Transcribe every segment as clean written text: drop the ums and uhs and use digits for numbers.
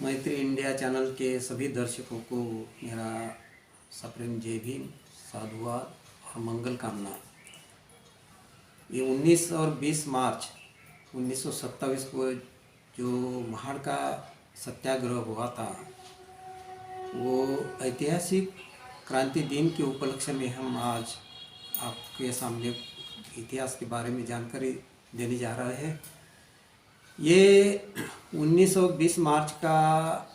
मैत्री India channel के सभी दर्शकों को मेरा सप्रेम जय भीम, साधुवाद और मंगल कामना। ये 19 और 20 मार्च 1927 को जो महाड़ का सत्याग्रह हुआ था, वो ऐतिहासिक क्रांति दिन के उपलक्ष्य में हम आज आपके सामने इतिहास के बारे में जानकारी देने जा रहे हैं। ये 1920 मार्च का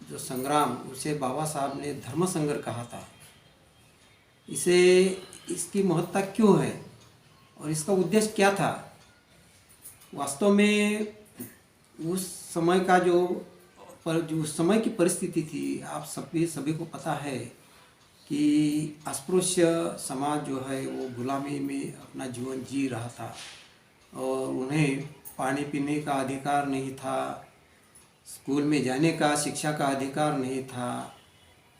जो संग्राम, उसे बाबा साहब ने धर्म संग्रह कहा था। इसकी महत्ता क्यों है और इसका उद्देश्य क्या था? वास्तव में उस समय का जो उस समय की परिस्थिति थी, आप सभी को पता है कि अस्पृश्य समाज जो है वो गुलामी में अपना जीवन जी रहा था और उन्हें पानी पीने का अधिकार नहीं था, स्कूल में जाने का, शिक्षा का अधिकार नहीं था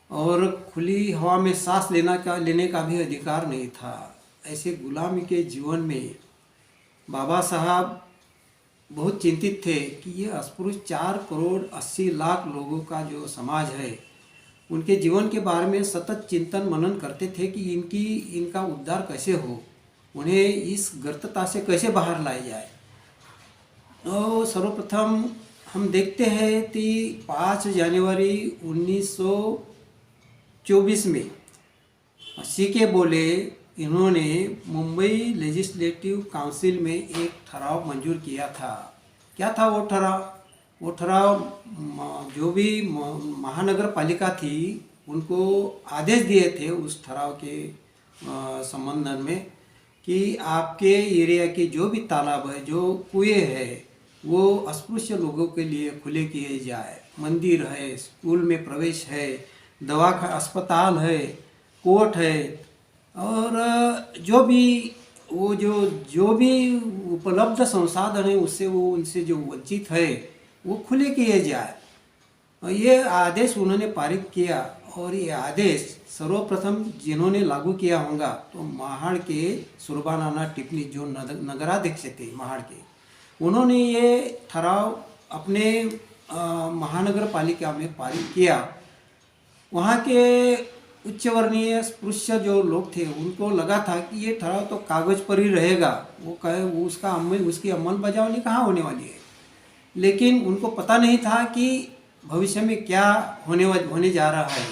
और खुली हवा में सांस लेने का भी अधिकार नहीं था। ऐसे गुलामी के जीवन में बाबा साहब बहुत चिंतित थे कि ये अस्पृश्य 4 करोड़ 80 लाख लोगों का जो समाज है, उनके जीवन के बारे में सतत चिंतन मनन करते थे कि इनका उद्धार कैसे हो, उन्हें इस गर्तता से कैसे बाहर लाया जाए। तो सर्वप्रथम हम देखते हैं कि 5 जनवरी 1924 में सीके बोले इन्होंने मुंबई लेजिस्लेटिव काउंसिल में एक ठराव मंजूर किया था। क्या था वो ठराव? वो ठराव जो भी महानगर पालिका थी उनको आदेश दिए थे उस ठराव के संबंध में कि आपके एरिया के जो भी तालाब है, जो कुएं है, वो अस्पृश्य लोगों के लिए खुले किए जाए। मंदिर है, स्कूल में प्रवेश है, दवाखाना, अस्पताल है, कोर्ट है और जो भी उपलब्ध संसाधन है उससे उनसे जो वंचित है वो खुले किए जाए। और ये आदेश उन्होंने पारित किया और ये आदेश सर्वप्रथम जिन्होंने लागू किया होगा तो महाड़ के सुरबानाना टिप्पणी जो नगराध्यक्ष थे महाड़ के, उन्होंने ये ठराव अपने महानगर पालिका में पारित किया। वहाँ के उच्च वर्णीय स्पृश्य जो लोग थे उनको लगा था कि ये ठराव तो कागज पर ही रहेगा, वो उसकी अमलबजावनी कहाँ होने वाली है। लेकिन उनको पता नहीं था कि भविष्य में क्या होने जा रहा है।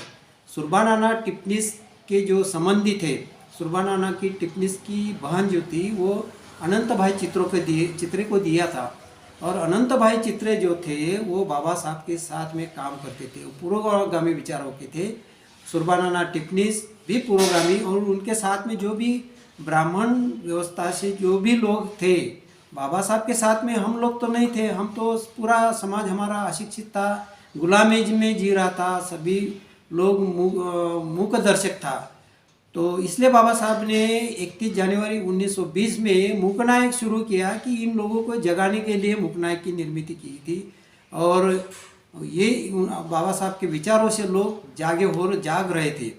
सुरबानाना टिप्पणीस के जो संबंधी थे, सुरबानाना की टिप्पणीस की बहन जो थी वो अनंत भाई चित्रे को दिया था और अनंत भाई चित्रे जो थे वो बाबा साहब के साथ में काम करते थे, वो पुरोगामी विचारों के थे। सुरबानाना टिप्पणीस भी पुरोगामी और उनके साथ में जो भी ब्राह्मण व्यवस्था से जो भी लोग थे, बाबा साहब के साथ में हम लोग तो नहीं थे, हम तो पूरा समाज हमारा अशिक्षित था, गुलामी में जी रहा था, सभी लोग मूक दर्शक था। तो इसलिए बाबा साहब ने 31 जनवरी 1920 में मूकनायक शुरू किया कि इन लोगों को जगाने के लिए मूकनायक की निर्मित की थी। और ये बाबा साहब के विचारों से लोग जाग रहे थे।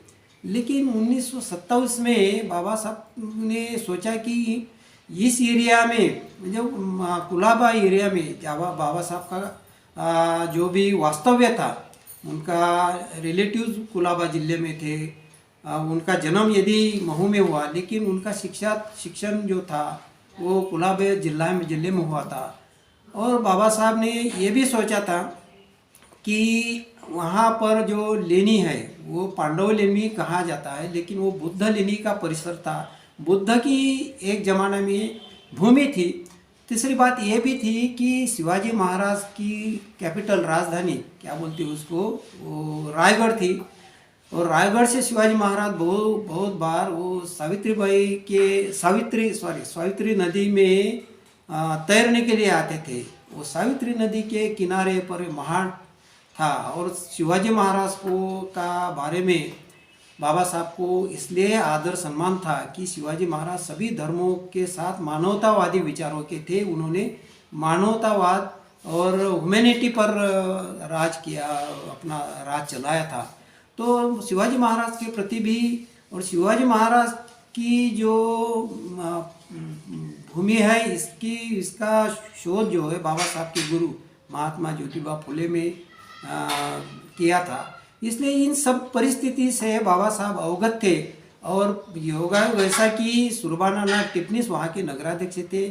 लेकिन 1927 में बाबा साहब ने सोचा कि इस एरिया में, जो कुलाबा एरिया में बाबा साहब का जो भी वास्तव्य था, उनका रिलेटिव्स कुलाबा जिले में थे, उनका जन्म यदि महू में हुआ लेकिन उनका शिक्षण जो था वो कुलाबा जिले में हुआ था। और बाबा साहब ने ये भी सोचा था कि वहाँ पर जो लेनी है वो पांडव लेनी कहा जाता है, लेकिन वो बुद्ध लेनी का परिसर था, बुद्ध की एक ज़माने में भूमि थी। तीसरी बात ये भी थी कि शिवाजी महाराज की कैपिटल, राजधानी क्या बोलते हैं उसको, वो रायगढ़ थी। और रायगढ़ से शिवाजी महाराज बहुत बार वो सावित्री नदी में तैरने के लिए आते थे। वो सावित्री नदी के किनारे पर महाड़ था और शिवाजी महाराज का बारे में बाबा साहब को इसलिए आदर सम्मान था कि शिवाजी महाराज सभी धर्मों के साथ मानवतावादी विचारों के थे। उन्होंने मानवतावाद और ह्यूमैनिटी पर राज किया, अपना राज चलाया था। तो शिवाजी महाराज के प्रति भी और शिवाजी महाराज की जो भूमि है इसका शोध जो है बाबा साहब के गुरु महात्मा ज्योतिबा फुले में किया था। इसलिए इन सब परिस्थिति से बाबा साहब अवगत थे। और योगा वैसा कि सुरबानानाथ टिप्पणीस वहाँ के नगराध्यक्ष थे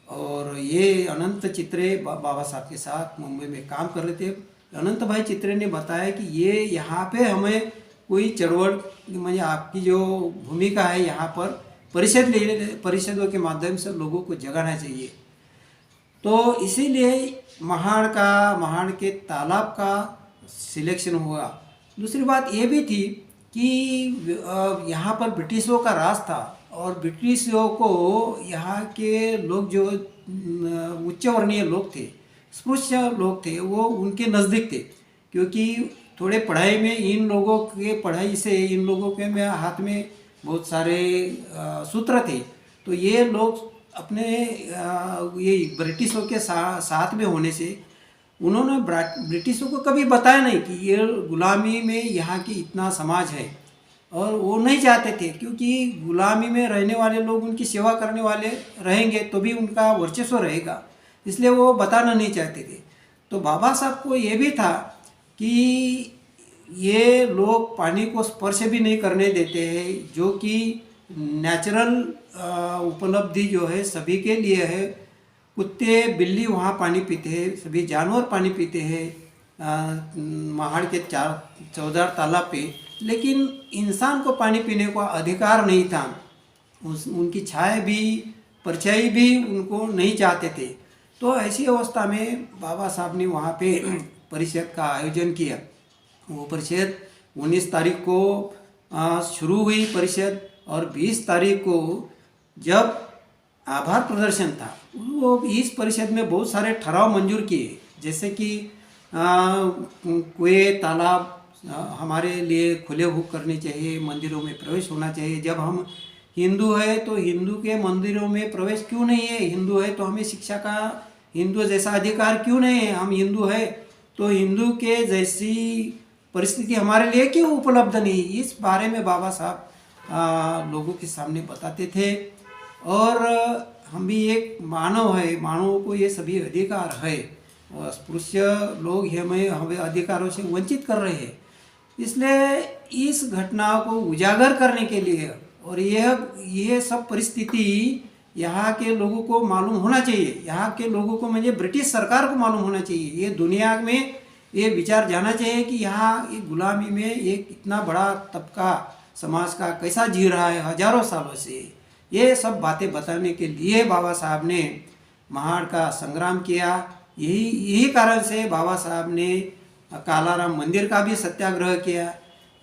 और ये अनंत चित्रे बाबा साहब के साथ मुंबई में काम कर रहे थे। अनंत भाई चित्रे ने बताया कि ये यहाँ पे हमें कोई चळवळ म्हणजे आपकी जो भूमिका है यहाँ पर परिषदों के माध्यम से लोगों को जगाना चाहिए। तो इसीलिए महाड़ के तालाब का सिलेक्शन हुआ। दूसरी बात ये भी थी कि यहाँ पर ब्रिटिशों का राज था और ब्रिटिशों को यहाँ के लोग जो उच्च वर्णीय लोग थे, स्पृश्य लोग थे, वो उनके नज़दीक थे। क्योंकि थोड़े पढ़ाई में इन लोगों के पढ़ाई से इन लोगों के में हाथ में बहुत सारे सूत्र थे। तो ये लोग अपने ये ब्रिटिशों के साथ में होने से उन्होंने ब्रिटिशों को कभी बताया नहीं कि ये गुलामी में यहाँ की इतना समाज है। और वो नहीं चाहते थे क्योंकि गुलामी में रहने वाले लोग उनकी सेवा करने वाले रहेंगे तो भी उनका वर्चस्व रहेगा, इसलिए वो बताना नहीं चाहते थे। तो बाबा साहब को ये भी था कि ये लोग पानी को स्पर्श भी नहीं करने देते हैं, जो कि नेचुरल उपलब्धि जो है सभी के लिए है। कुत्ते बिल्ली वहाँ पानी पीते हैं, सभी जानवर पानी पीते हैं महाड़ के 14 तालाब पे, लेकिन इंसान को पानी पीने का अधिकार नहीं था। उनकी छाया भी परछाई भी उनको नहीं चाहते थे। तो ऐसी अवस्था में बाबा साहब ने वहाँ पे परिषद का आयोजन किया। वो परिषद 19 तारीख को शुरू हुई परिषद और 20 तारीख को जब आभार प्रदर्शन था, वो इस परिषद में बहुत सारे ठराव मंजूर किए, जैसे कि कुएं तालाब हमारे लिए खुले करने चाहिए, मंदिरों में प्रवेश होना चाहिए। जब हम हिंदू है तो हिंदू के मंदिरों में प्रवेश क्यों नहीं है? हिंदू है तो हमें शिक्षा का हिंदू जैसा अधिकार क्यों नहीं है? हम हिंदू है तो हिंदू के जैसी परिस्थिति हमारे लिए क्यों उपलब्ध नहीं? इस बारे में बाबा साहब लोगों के सामने बताते थे। और हम भी एक मानव है, मानव को ये सभी अधिकार है और अस्पृश्य लोग हमें अधिकारों से वंचित कर रहे हैं। इसलिए इस घटना को उजागर करने के लिए और यह सब परिस्थिति यहाँ के लोगों को मालूम होना चाहिए, यहाँ के लोगों को मुझे ब्रिटिश सरकार को मालूम होना चाहिए, ये दुनिया में ये विचार जाना चाहिए कि यहाँ ये गुलामी में एक इतना बड़ा तबका समाज का कैसा जी रहा है हजारों सालों से। ये सब बातें बताने के लिए बाबा साहब ने महाड़ का संग्राम किया। यही कारण से बाबा साहब ने कालाराम मंदिर का भी सत्याग्रह किया।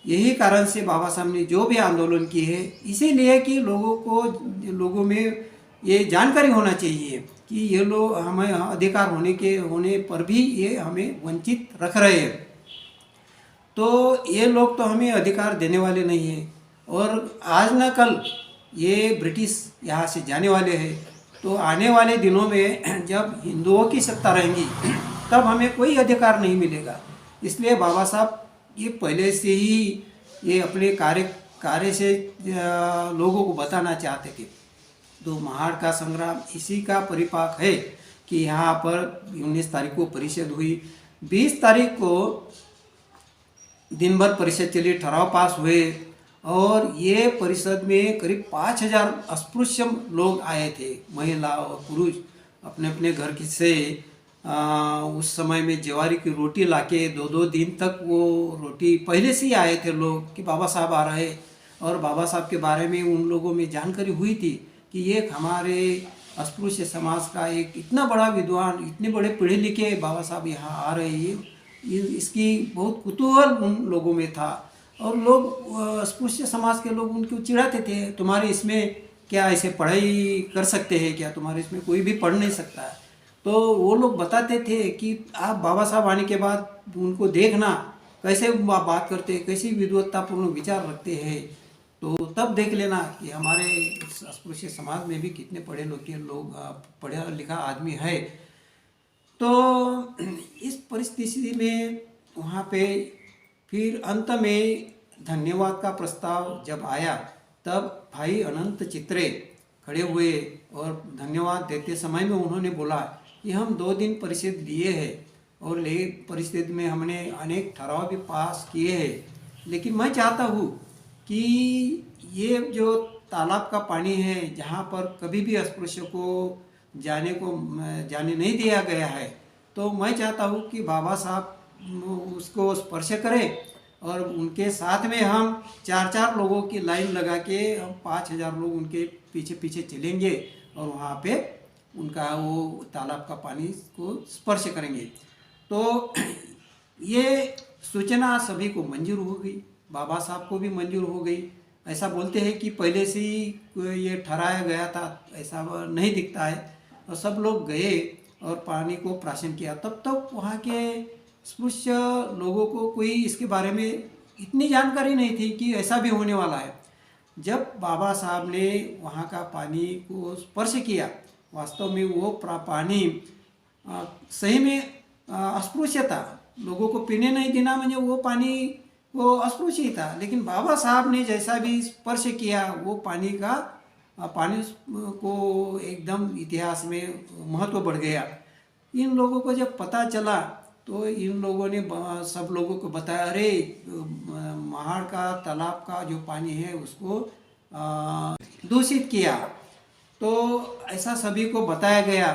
यही कारण से बाबा साहब ने जो भी आंदोलन किए है, इसीलिए कि लोगों में ये जानकारी होना चाहिए कि ये लोग हमें अधिकार होने पर भी ये हमें वंचित रख रहे हैं। तो ये लोग तो हमें अधिकार देने वाले नहीं हैं और आज ना कल ये ब्रिटिश यहाँ से जाने वाले हैं। तो आने वाले दिनों में जब हिंदुओं की सत्ता रहेंगी तब हमें कोई अधिकार नहीं मिलेगा। इसलिए बाबा साहब ये पहले से ही ये अपने कार्य से लोगों को बताना चाहते थे। तो महाड़ का संग्राम इसी का परिपाक है कि यहाँ पर 19 तारीख को परिषद हुई। 20 तारीख को दिन भर परिषद चली, ठराव पास हुए और ये परिषद में करीब 5000 अस्पृश्य लोग आए थे, महिला और पुरुष अपने अपने घर से उस समय में ज्वारी की रोटी लाके 2-2 दिन तक वो रोटी पहले से ही आए थे लोग कि बाबा साहब आ रहे। और बाबा साहब के बारे में उन लोगों में जानकारी हुई थी कि ये हमारे अस्पृश्य समाज का एक इतना बड़ा विद्वान, इतने बड़े पढ़े लिखे बाबा साहब यहाँ आ रहे हैं, इसकी बहुत कुतूहल उन लोगों में था। और लोग अस्पृश्य समाज के लोग उनको चिढ़ाते थे, तुम्हारे इसमें क्या ऐसे पढ़ाई कर सकते हैं क्या, तुम्हारे इसमें कोई भी पढ़ नहीं सकता है। तो वो लोग बताते थे कि आप बाबा साहब आने के बाद उनको देखना कैसे बात करते हैं, कैसी विद्वत्तापूर्ण विचार रखते हैं, तो तब देख लेना कि हमारे अस्पृश्य समाज में भी कितने पढ़े लोग पढ़ा लिखा आदमी है। तो इस परिस्थिति में वहाँ पे फिर अंत में धन्यवाद का प्रस्ताव जब आया तब भाई अनंत चित्रे खड़े हुए और धन्यवाद देते समय में उन्होंने बोला कि हम 2 दिन परिषद लिए हैं और ले परिस्थिति में हमने अनेक ठराव भी पास किए हैं। लेकिन मैं चाहता हूँ कि ये जो तालाब का पानी है, जहाँ पर कभी भी अस्पृश्य को जाने नहीं दिया गया है, तो मैं चाहता हूँ कि बाबा साहब उसको स्पर्श करें और उनके साथ में हम 4-4 लोगों की लाइन लगा के हम 5,000 लोग उनके पीछे पीछे चलेंगे और वहाँ पे उनका वो तालाब का पानी को स्पर्श करेंगे। तो ये सूचना सभी को मंजूर हो गई, बाबा साहब को भी मंजूर हो गई। ऐसा बोलते हैं कि पहले से ही ये ठहराया गया था, ऐसा नहीं दिखता है। और सब लोग गए और पानी को प्राशन किया। तब तक वहाँ के स्पृश्य लोगों को कोई इसके बारे में इतनी जानकारी नहीं थी कि ऐसा भी होने वाला है। जब बाबा साहब ने वहाँ का पानी को स्पर्श किया, वास्तव में वो पानी सही में अस्पृश्य था। लोगों को पीने नहीं देना म्हणजे वो पानी वो अस्पृश्य ही था। लेकिन बाबा साहब ने जैसा भी स्पर्श किया, वो पानी को एकदम इतिहास में महत्व बढ़ गया। इन लोगों को जब पता चला तो इन लोगों ने सब लोगों को बताया, अरे महाड़ का तालाब का जो पानी है उसको दूषित किया। तो ऐसा सभी को बताया गया।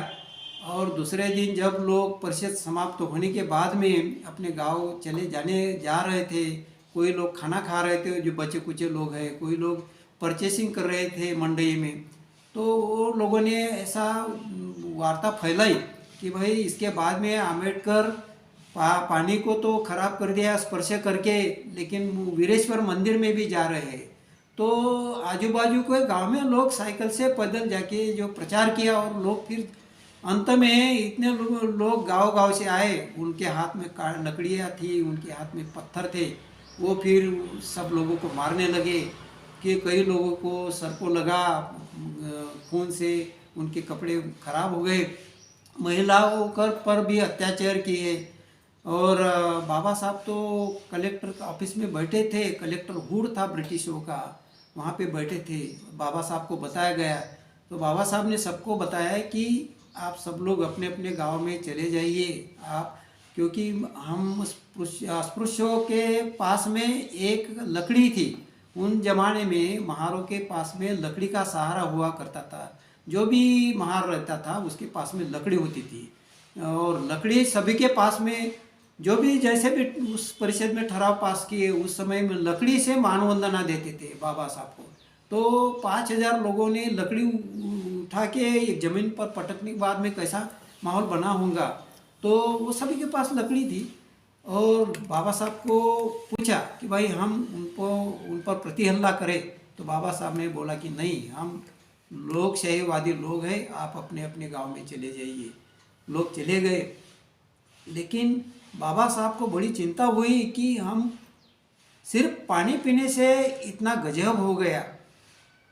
और दूसरे दिन जब लोग परिषद समाप्त होने के बाद में अपने गांव जा रहे थे, कोई लोग खाना खा रहे थे जो बचे कुचे लोग हैं, कोई लोग परचेसिंग कर रहे थे मंडई में, तो वो लोगों ने ऐसा वार्ता फैलाई कि भाई इसके बाद में आम्बेडकर पानी को तो खराब कर दिया स्पर्श करके, लेकिन वीरेश्वर मंदिर में भी जा रहे हैं। तो आजू बाजू के गांव में लोग साइकिल से पैदल जाके जो प्रचार किया, और लोग फिर अंत में इतने लोग गांव से आए, उनके हाथ में लकड़ियाँ थी, उनके हाथ में पत्थर थे। वो फिर सब लोगों को मारने लगे कि कई लोगों को सर को लगा खून से, उनके कपड़े खराब हो गए। महिलाओं पर भी अत्याचार किए। और बाबा साहब तो कलेक्टर ऑफिस में बैठे थे, कलेक्टर हुड था ब्रिटिशों का, वहाँ पे बैठे थे। बाबा साहब को बताया गया, तो बाबा साहब ने सबको बताया कि आप सब लोग अपने अपने गांव में चले जाइए आप, क्योंकि हम अस्पृश्यों के पास में एक लकड़ी थी। उन जमाने में महारों के पास में लकड़ी का सहारा हुआ करता था। जो भी महार रहता था उसके पास में लकड़ी होती थी, और लकड़ी सभी के पास में, जो भी जैसे भी उस परिषद में ठराव पास किए उस समय में लकड़ी से मानवंदना देते थे बाबा साहब को। तो 5,000 लोगों ने लकड़ी उठा के जमीन पर पटकने के बाद में कैसा माहौल बना होगा। तो वो सभी के पास लकड़ी थी, और बाबा साहब को पूछा कि भाई हम उन पर प्रति हमला करें। तो बाबा साहब ने बोला कि नहीं, हम लोकशाहीवादी लोग हैं, आप अपने अपने गांव में चले जाइए। लोग चले गए। लेकिन बाबा साहब को बड़ी चिंता हुई कि हम सिर्फ पानी पीने से इतना गजब हो गया,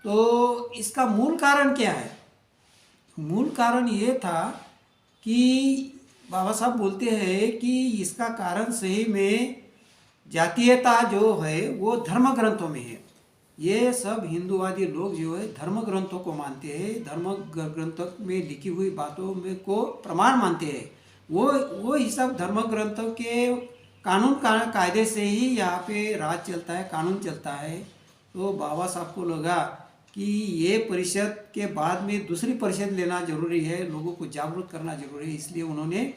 तो इसका मूल कारण क्या है? मूल कारण ये था कि बाबा साहब बोलते हैं कि इसका कारण सही में जातीयता जो है वो धर्म ग्रंथों में है। ये सब हिंदूवादी लोग जो है धर्म ग्रंथों को मानते हैं, धर्म ग्रंथों में लिखी हुई बातों में को प्रमाण मानते हैं। वो ही सब धर्म ग्रंथों के कानून कायदे से ही यहाँ पे राज चलता है, कानून चलता है। तो बाबा साहब को लगा कि ये परिषद के बाद में दूसरी परिषद लेना जरूरी है, लोगों को जागरूक करना जरूरी है। इसलिए उन्होंने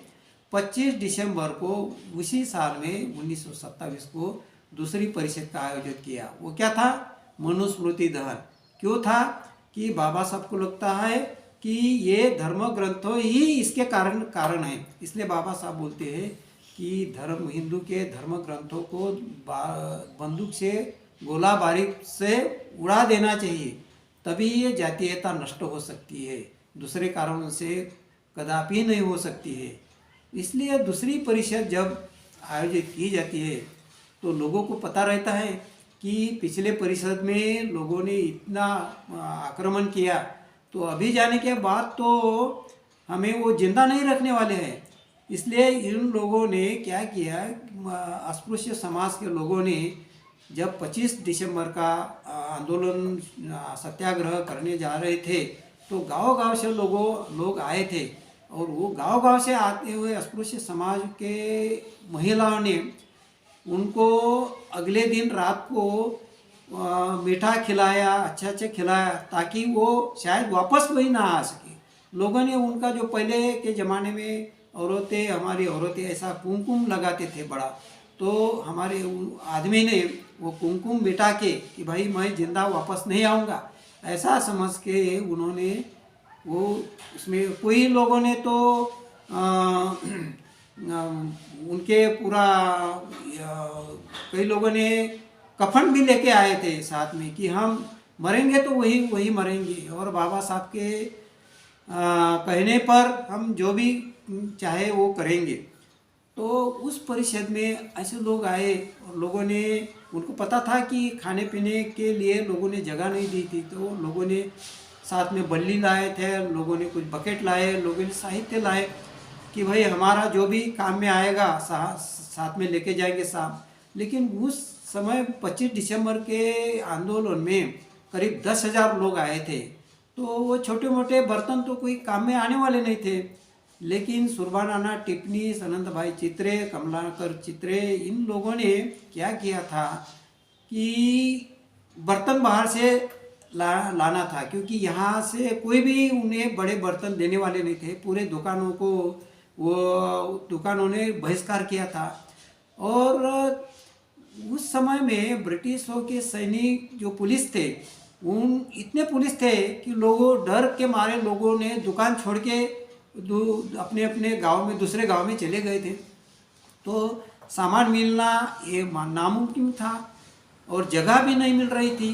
25 दिसंबर को उसी साल में 1927 को दूसरी परिषद का आयोजन किया। वो क्या था? मनुस्मृति दहन। क्यों था? कि बाबा साहब को लगता है कि ये धर्म ग्रंथों ही इसके कारण है। इसलिए बाबा साहब बोलते हैं कि हिंदू के धर्म ग्रंथों को बंदूक से गोला बारूद से उड़ा देना चाहिए, तभी ये जातीयता नष्ट हो सकती है, दूसरे कारणों से कदापि नहीं हो सकती है। इसलिए दूसरी परिषद जब आयोजित की जाती है तो लोगों को पता रहता है कि पिछले परिषद में लोगों ने इतना आक्रमण किया, तो अभी जाने के बाद तो हमें वो जिंदा नहीं रखने वाले हैं। इसलिए इन लोगों ने क्या किया, अस्पृश्य समाज के लोगों ने जब 25 दिसंबर का आंदोलन सत्याग्रह करने जा रहे थे, तो गांव-गांव से लोग आए थे और वो गांव-गांव से आते हुए अस्पृश्य समाज के महिलाओं ने उनको अगले दिन रात को मीठा खिलाया, अच्छा अच्छा खिलाया, ताकि वो शायद वापस वही ना आ सके। लोगों ने उनका जो पहले के ज़माने में औरतें, हमारी औरतें ऐसा कुमकुम लगाते थे बड़ा, तो हमारे आदमी ने वो कुमकुम मिटा के कि भाई मैं जिंदा वापस नहीं आऊँगा, ऐसा समझ के उन्होंने वो उसमें कोई लोगों ने तो उनके पूरा कई लोगों ने कफन भी लेके आए थे साथ में कि हम मरेंगे तो वही वही मरेंगे, और बाबा साहब के कहने पर हम जो भी चाहे वो करेंगे। तो उस परिषद में ऐसे लोग आए और लोगों ने, उनको पता था कि खाने पीने के लिए लोगों ने जगह नहीं दी थी, तो लोगों ने साथ में बल्ली लाए थे, लोगों ने कुछ बकेट लाए, लोगों ने साहित्य लाए कि भाई हमारा जो भी काम में आएगा साथ में लेके जाएंगे साहब। लेकिन उस समय 25 दिसंबर के आंदोलन में करीब 10,000 लोग आए थे, तो वो छोटे मोटे बर्तन तो कोई काम में आने वाले नहीं थे। लेकिन सुरबानाना टिप्पणी, अनंत भाई चित्रे, कमलाकर चित्रे, इन लोगों ने क्या किया था कि बर्तन बाहर से लाना था, क्योंकि यहाँ से कोई भी उन्हें बड़े बर्तन देने वाले नहीं थे। पूरे दुकानों को वो दुकानों ने बहिष्कार किया था। और उस समय में ब्रिटिशों के सैनिक जो पुलिस थे, उन इतने पुलिस थे कि लोगों डर के मारे लोगों ने दुकान छोड़ के अपने अपने गांव में, दूसरे गांव में चले गए थे। तो सामान मिलना ये नामुमकिन था और जगह भी नहीं मिल रही थी।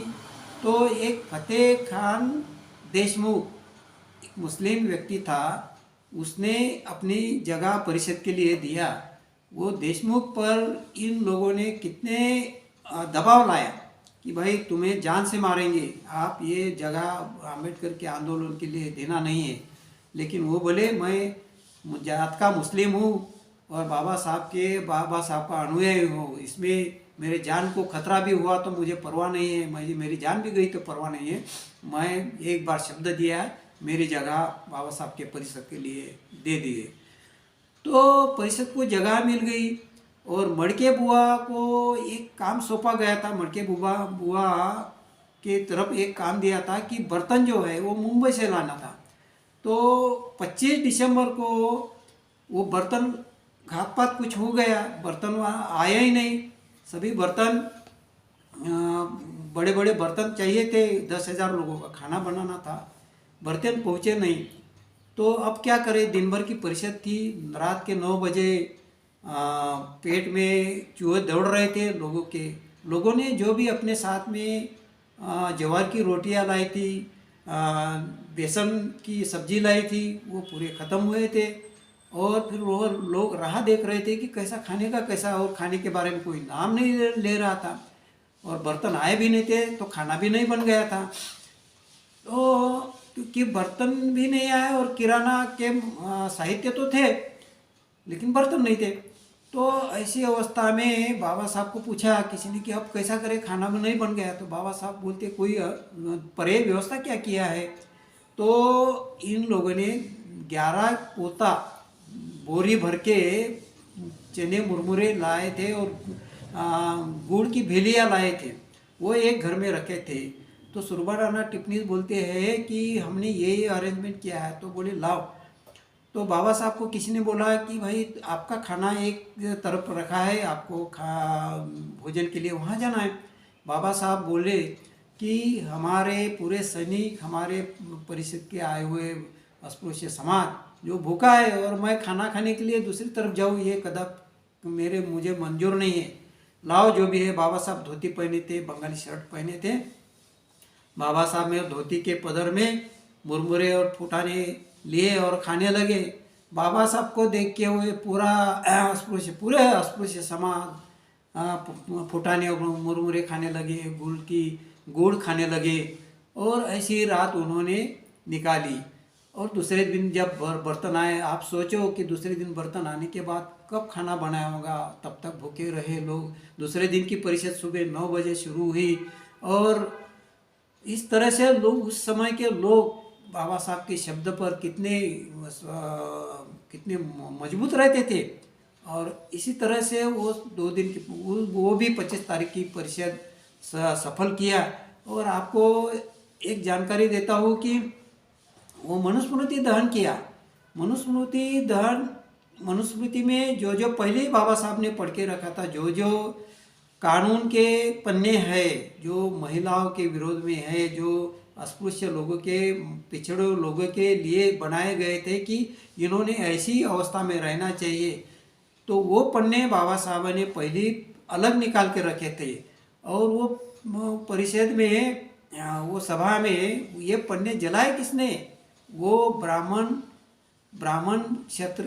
तो एक फतेह खान देशमुख, एक मुस्लिम व्यक्ति था, उसने अपनी जगह परिषद के लिए दिया। वो देशमुख पर इन लोगों ने कितने दबाव लाया कि भाई तुम्हें जान से मारेंगे, आप ये जगह अम्बेडकर के आंदोलन के लिए देना नहीं है। लेकिन वो बोले मैं जात का मुस्लिम हूँ और बाबा साहब का अनुयायी हूँ, इसमें मेरे जान को खतरा भी हुआ तो मुझे परवाह नहीं है, मेरी जान भी गई तो परवाह नहीं है। मैं एक बार शब्द दिया, मेरी जगह बाबा साहब के परिषद के लिए दे दिए। तो परिषद को जगह मिल गई और मड़के बुआ को एक काम सौंपा गया था। मड़के बुआ के तरफ एक काम दिया था कि बर्तन जो है वो मुंबई से लाना था। तो 25 दिसंबर को वो बर्तन घात पात कुछ हो गया, बर्तन वहाँ आया ही नहीं। सभी बर्तन, बड़े बड़े बर्तन चाहिए थे, 10,000 लोगों का खाना बनाना था, बर्तन पहुँचे नहीं। तो अब क्या करें, दिन भर की परिषद थी, रात के 9 बजे पेट में चूहे दौड़ रहे थे लोगों के। लोगों ने जो भी अपने साथ में ज्वार की रोटियां लाई थी, बेसन की सब्जी लाई थी, वो पूरे ख़त्म हुए थे। और फिर वो लोग राह देख रहे थे कि कैसा खाने का कैसा, और खाने के बारे में कोई नाम नहीं ले रहा था, और बर्तन आए भी नहीं थे तो खाना भी नहीं बन गया था। तो क्योंकि बर्तन भी नहीं आए और किराना के साहित्य तो थे लेकिन बर्तन नहीं थे, तो ऐसी अवस्था में बाबा साहब को पूछा किसी ने कि अब कैसा करें, खाना भी नहीं बन गया। तो बाबा साहब बोलते कोई परे व्यवस्था क्या किया है। तो इन लोगों ने 11 पोता बोरी भर के चने मुरमुरे लाए थे और गुड़ की भेलियाँ लाए थे, वो एक घर में रखे थे। तो सुरबाराना टिप्पणी बोलते हैं कि हमने ये अरेंजमेंट किया है। तो बोले लाओ। तो बाबा साहब को किसी ने बोला कि भाई आपका खाना एक तरफ रखा है, आपको भोजन के लिए वहाँ जाना है। बाबा साहब बोले कि हमारे पूरे सैनिक, हमारे परिषद के आए हुए अस्पृश्य समाज जो भूखा है और मैं खाना खाने के लिए दूसरी तरफ जाऊँ, ये कदम मुझे मंजूर नहीं है। लाओ जो भी है। बाबा साहब धोती पहने थे, बंगाली शर्ट पहने थे। बाबा साहब में धोती के पदर में मुरमुरे और फुटाने लिए और खाने लगे। बाबा साहब को देख के हुए पूरे अस्पृश्य समाज फुटाने और मुरमुरे खाने लगे, गुड़ खाने लगे। और ऐसी रात उन्होंने निकाली। और दूसरे दिन जब बर्तन आए, आप सोचो कि दूसरे दिन बर्तन आने के बाद कब खाना बनाया होगा, तब तक भूखे रहे लोग। दूसरे दिन की परिषद सुबह 9 बजे शुरू हुई और इस तरह से लोग, उस समय के लोग बाबा साहब के शब्द पर कितने मजबूत रहते थे। और इसी तरह से वो 2 दिन की वो भी 25 तारीख की परिषद सफल किया। और आपको एक जानकारी देता हूँ कि वो मनुस्मृति दहन किया। मनुस्मृति दहन मनुस्मृति में जो जो पहले ही बाबा साहब ने पढ़ के रखा था, जो जो कानून के पन्ने हैं, जो महिलाओं के विरोध में है, जो अस्पृश्य लोगों के, पिछड़े लोगों के लिए बनाए गए थे कि इन्होंने ऐसी अवस्था में रहना चाहिए, तो वो पन्ने बाबा साहब ने पहले अलग निकाल के रखे थे। और वो परिषद में, वो सभा में ये पन्ने जलाए किसने? वो ब्राह्मण क्षेत्र,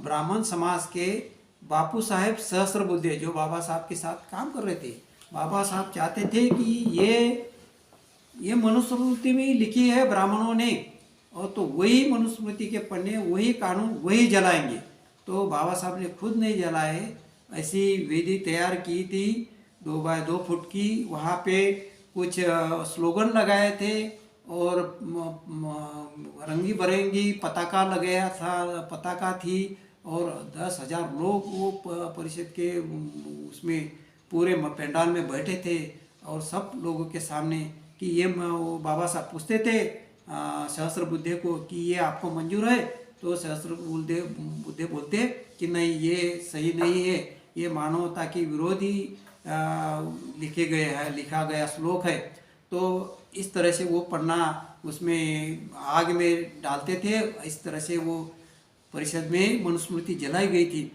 ब्राह्मण समाज के बापू साहेब सहस्त्रबुद्धे, जो बाबा साहब के साथ काम कर रहे थे। बाबा साहब चाहते थे कि ये मनुस्मृति में लिखी है ब्राह्मणों ने, और तो वही मनुस्मृति के पन्ने, वही कानून, वही जलाएंगे। तो बाबा साहब ने खुद नहीं जलाए, ऐसी विधि तैयार की थी 2 बाय 2 फुट की। वहाँ पे कुछ स्लोगन लगाए थे और रंगी बिरंगी पताका लगाया था, पताका थी। और 10,000 लोग वो परिषद के उसमें पूरे पंडाल में बैठे थे। और सब लोगों के सामने कि ये वो बाबा साहब पूछते थे सहस्त्रबुद्धे को कि ये आपको मंजूर है? तो सहस्त्रबुद्धे बोलते कि नहीं, ये सही नहीं है, ये मानवता की विरोधी लिखा गया श्लोक है। तो इस तरह से वो पन्ना उसमें आग में डालते थे। इस तरह से वो परिषद में मनुस्मृति जलाई गई थी।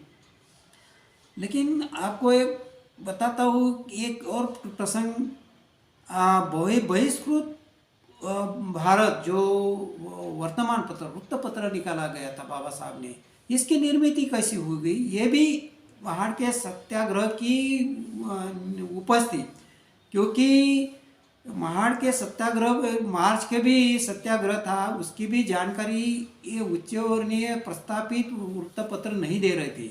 लेकिन आपको एक बताता हूँ, एक और प्रसंग, बहिष्कृत भारत जो वर्तमान पत्र, वृत्तपत्र निकाला गया था बाबा साहब ने, इसकी निर्मित कैसी हो गई? ये भी महाड़ के सत्याग्रह की उपज थी। क्योंकि महाड़ के सत्याग्रह, मार्च के भी सत्याग्रह था, उसकी भी जानकारी ये उच्चवर्णीय प्रस्थापित वृत्तपत्र नहीं दे रहे थे।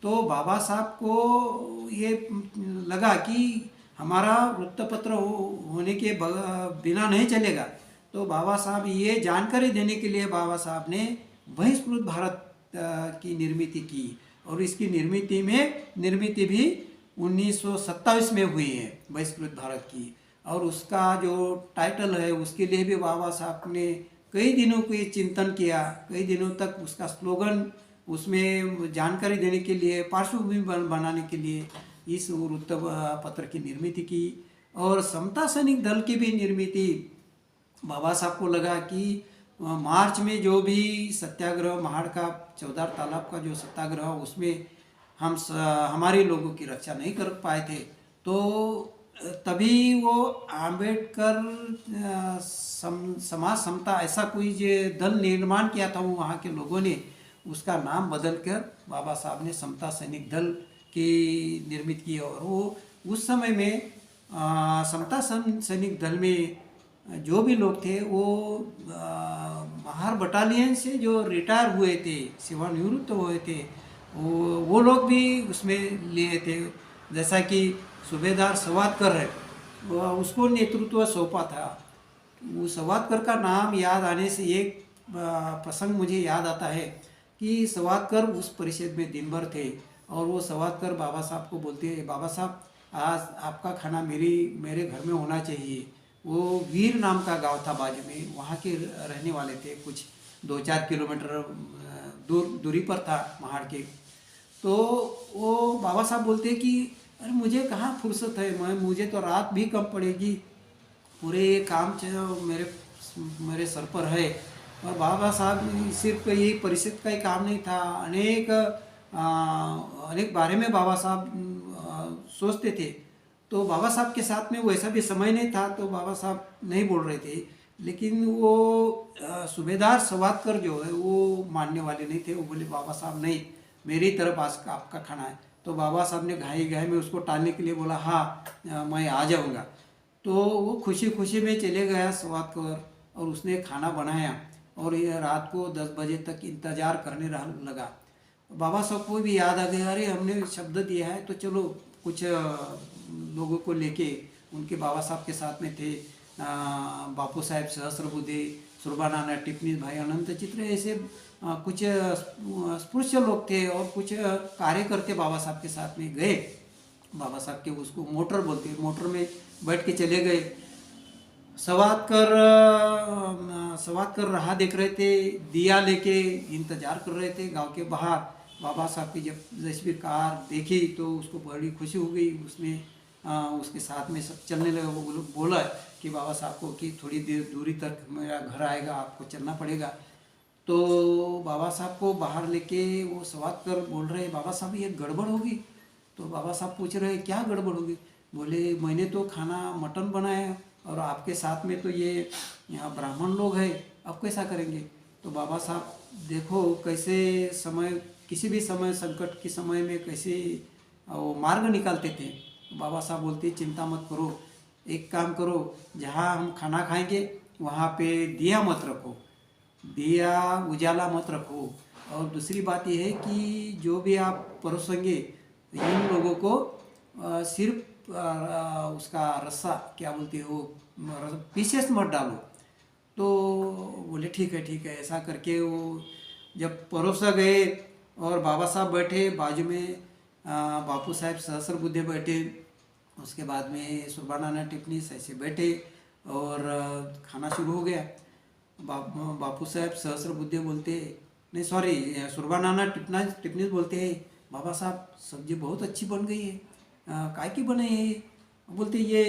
तो बाबा साहब को ये लगा कि हमारा वृत्तपत्र होने के बिना नहीं चलेगा। तो बाबा साहब ये जानकारी देने के लिए बाबा साहब ने बहिष्कृत भारत की निर्मित की। और इसकी निर्मित भी 1927 में हुई है, बहिष्कृत भारत की। और उसका जो टाइटल है, उसके लिए भी बाबा साहब ने कई दिनों को चिंतन किया, कई दिनों तक उसका स्लोगन, उसमें जानकारी देने के लिए, पार्श्वभूमि बनाने के लिए इस वृत्तपत्र की निर्मित की। और समता सैनिक दल की भी निर्मित बाबा साहब को लगा कि मार्च में जो भी सत्याग्रह, महाड़ का चौधार तालाब का जो सत्याग्रह, उसमें हमारे लोगों की रक्षा नहीं कर पाए थे। तो तभी वो आम्बेडकर समाज समता ऐसा कोई जो दल निर्माण किया था वो वहाँ के लोगों ने, उसका नाम बदलकर बाबा साहब ने समता सैनिक दल की निर्मित की। और वो उस समय में समता सैनिक दल में जो भी लोग थे वो महार बटालियन से जो रिटायर हुए थे, सेवानिवृत्त हुए थे, वो लोग भी उसमें लिए थे। जैसा कि सूबेदार सवादकर है, उसको नेतृत्व सौंपा था। वो सवादकर का नाम याद आने से एक प्रसंग मुझे याद आता है कि सवादकर उस परिषद में दिन भर थे। और वो सवादकर बाबा साहब को बोलते हैं, बाबा साहब आज आपका खाना मेरे घर में होना चाहिए। वो वीर नाम का गांव था बाजू में, वहाँ के रहने वाले थे, कुछ 2-4 किलोमीटर दूरी पर था महाड़ के। तो वो बाबा साहब बोलते कि अरे मुझे कहाँ फुर्सत है, मुझे तो रात भी कम पड़ेगी, पूरे काम मेरे सर पर है। और बाबा साहब सिर्फ यही परिषद का ही काम नहीं था, अनेक बारे में बाबा साहब सोचते थे। तो बाबा साहब के साथ में वैसा भी समय नहीं था, तो बाबा साहब नहीं बोल रहे थे। लेकिन वो सूबेदार सवादकर जो है वो मानने वाले नहीं थे। वो बोले बाबा साहब नहीं, मेरी तरफ आज आपका खाना है। तो बाबा साहब ने घाई में उसको टालने के लिए बोला हाँ मैं आ जाऊँगा। तो वो खुशी खुशी में चले गया सवादकर, और उसने खाना बनाया। और ये रात को 10 बजे तक इंतज़ार करने लगा। बाबा साहब को भी याद आ गया, अरे हमने शब्द दिया है, तो चलो कुछ लोगों को लेके, उनके बाबा साहब के साथ में थे बापू साहेब सहस्त्रबुद्धे, सुरबानाना टिप्पणी, भाई अनंत चित्र, ऐसे कुछ स्पृश्य लोग थे और कुछ कार्यकर्ते बाबा साहब के साथ में गए। बाबा साहब के उसको मोटर बोलते हैं, मोटर में बैठ के चले गए। सवात कर राह देख रहे थे, दिया लेके इंतजार कर रहे थे गांव के बाहर। बाबा साहब की जब जैसे भी कार देखी तो उसको बड़ी खुशी हो गई। उसने उसके साथ में सब चलने लगे। वो बोला कि बाबा साहब को कि थोड़ी देर दूरी तक मेरा घर आएगा, आपको चलना पड़ेगा। तो बाबा साहब को बाहर लेके वो सवात कर बोल रहे, बाबा साहब ये गड़बड़ होगी। तो बाबा साहब पूछ रहे क्या गड़बड़ होगी। बोले मैंने तो खाना मटन बनाया और आपके साथ में तो ये यहाँ ब्राह्मण लोग हैं, अब कैसा करेंगे। तो बाबा साहब देखो कैसे समय, किसी भी समय संकट के समय में कैसे वो मार्ग निकालते थे। बाबा साहब बोलते चिंता मत करो, एक काम करो, जहाँ हम खाना खाएंगे वहाँ पे दिया मत रखो, दिया उजाला मत रखो। और दूसरी बात यह है कि जो भी आप परोसेंगे इन लोगों को सिर्फ उसका रस्सा क्या बोलते हो पीसेस मत डालो। तो बोले ठीक है ऐसा करके वो जब परोसा गए और बाबा साहब बैठे बाजू में, बापू साहब सहस्र बुद्धे बैठे, उसके बाद में सुरबानाना टिप्पणी ऐसे बैठे और खाना शुरू हो गया। बापू साहब सहस्र बुद्धे बोलते, नहीं सॉरी सुरबानाना टिप्पणी बोलते हैं, बाबा साहब सब्जी बहुत अच्छी बन गई है, काय की बने है। बोलते ये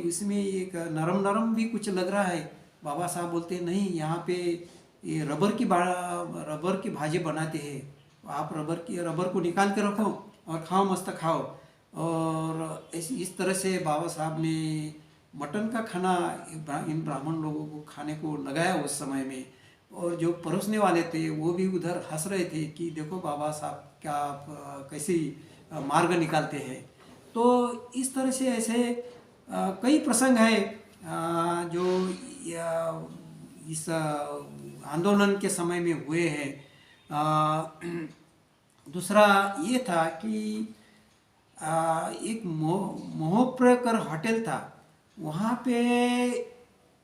इसमें एक नरम नरम भी कुछ लग रहा है। बाबा साहब बोलते नहीं, यहाँ पे ये रबर की भाजी बनाते हैं, आप रबर को निकाल के रखो और खाओ, मस्त खाओ। और इस तरह से बाबा साहब ने मटन का खाना इन ब्राह्मण लोगों को खाने को लगाया उस समय में। और जो परोसने वाले थे वो भी उधर हंस रहे थे कि देखो बाबा साहब क्या कैसी मार्ग निकालते हैं। तो इस तरह से ऐसे कई प्रसंग हैं जो इस आंदोलन के समय में हुए हैं। दूसरा ये था कि एक मोहप्रकर होटल था, वहाँ पे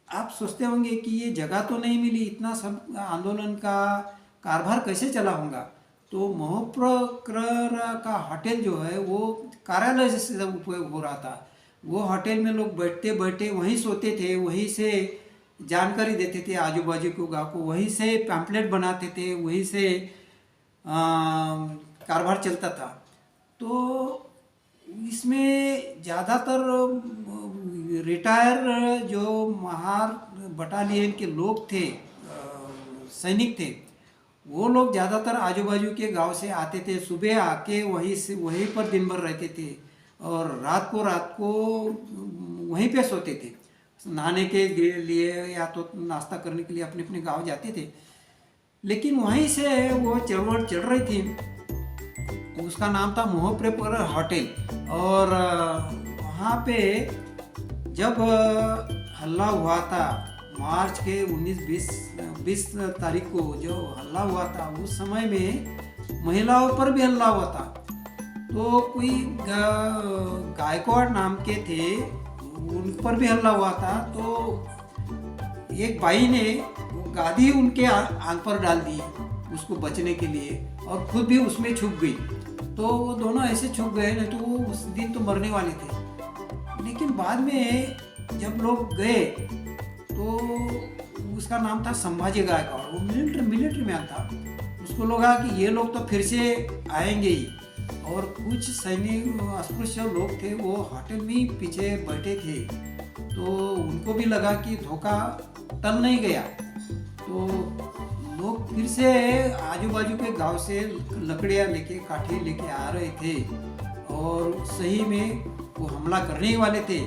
आप सोचते होंगे कि ये जगह तो नहीं मिली, इतना सब आंदोलन का कारभार कैसे चला होगा। तो मोहप्रकर का होटल जो है वो कार्यालय से उपयोग हो रहा था। वो होटल में लोग बैठते बैठे वहीं सोते थे, वहीं से जानकारी देते थे आजू बाजू के गाँव को, वहीं से पैम्पलेट बनाते थे, वहीं से कारभार चलता था। तो इसमें ज़्यादातर रिटायर जो महार बटालियन के लोग थे, सैनिक थे, वो लोग ज़्यादातर आजू बाजू के गांव से आते थे। सुबह आके वहीं पर दिन भर रहते थे और रात को वहीं पे सोते थे। नहाने के लिए या तो नाश्ता करने के लिए अपने अपने गांव जाते थे। लेकिन वहीं से वो चलवट चल रही थी, उसका नाम था मोहप्रकर होटल। और वहाँ पे जब हल्ला हुआ था मार्च के 19-20 तारीख को जो हल्ला हुआ था, उस समय में महिलाओं पर भी हल्ला हुआ था। तो कोई गायकवाड़ नाम के थे, उन पर भी हल्ला हुआ था। तो एक भाई ने गादी उनके आंख पर डाल दी उसको बचने के लिए और खुद भी उसमें छुप गई। तो वो दोनों ऐसे छुप गए, नहीं तो वो उस दिन तो मरने वाले थे। लेकिन बाद में जब लोग गए तो उसका नाम था संभाजी गायकवाड़, वो मिलिट्री मैन था। उसको लगा कि ये लोग तो फिर से आएंगे ही। और कुछ सैनिक अस्पृश्य लोग थे वो होटल में पीछे बैठे थे, तो उनको भी लगा कि धोखा टल नहीं गया। तो लोग फिर से आजू बाजू के गांव से लकड़ियाँ लेके काठी लेके आ रहे थे और सही में वो हमला करने ही वाले थे।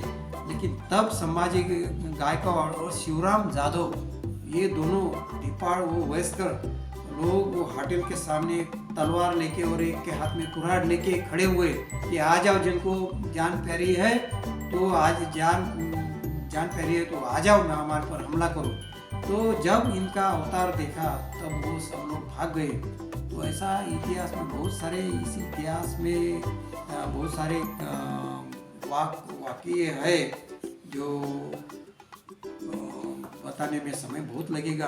लेकिन तब संभाजी गायकवाड़ और शिवराम जाधव, ये दोनों दीपाड़ वो वयस्कर लोग वो होटल के सामने तलवार लेके और एक के हाथ में कुऱ्हाड़ लेके खड़े हुए कि आ जाओ, जिनको जान प्यारी है तो आज जान प्यारी है तो आ जाओ, हमारे पर हमला करो। तो जब इनका अवतार देखा तब वो सब लोग भाग गए। तो ऐसा इतिहास में बहुत सारे, इस इतिहास में बहुत सारे वाक़ये है जो बताने में समय बहुत लगेगा।